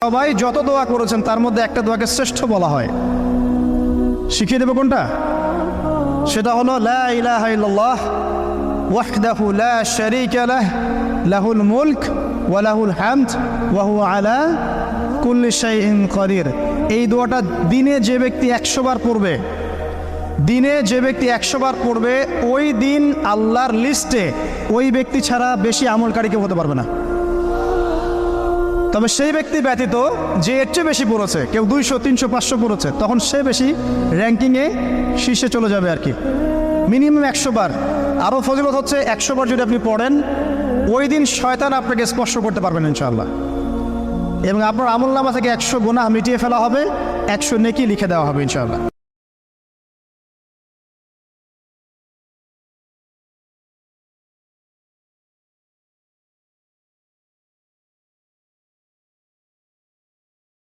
সবাই যত দোয়া করেছেন তার মধ্যে একটা দোয়াকে শ্রেষ্ঠ বলা হয়। শিখিয়ে দেব কোনটা? সেটা হলো লা ইলাহা ইল্লাল্লাহ ওয়াহদাহু লা শারীকা লাহ লাহুল মুলক ওয়া লাহুল হামদ ওয়া হুয়া আলা কুল্লি শাইইন কাদির। এই দোয়াটা দিনে যে ব্যক্তি 100 বার পড়বে, দিনে যে ব্যক্তি 100 বার পড়বে, ওই দিন আল্লাহর লিস্টে ওই ব্যক্তি ছাড়া বেশি আমলকারী কেউ হতে পারবে না। তবে সেই ব্যক্তি ব্যতীত যে এর চেয়ে বেশি পড়েছে, কেউ 200 300 500 পড়েছে, তখন সে বেশি র্যাঙ্কিংয়ে শীর্ষে চলে যাবে আর কি। মিনিমাম 100 বার। আরও ফজিলত হচ্ছে 100 বার যদি আপনি পড়েন, ওই দিন শয়তান আপনাকে স্পর্শ করতে পারবেন ইনশাআল্লাহ। এবং আপনার আমলনামা থেকে 100 গুনাহ মিটিয়ে ফেলা হবে, 100 নেকি লিখে দেওয়া হবে ইনশাআল্লাহ।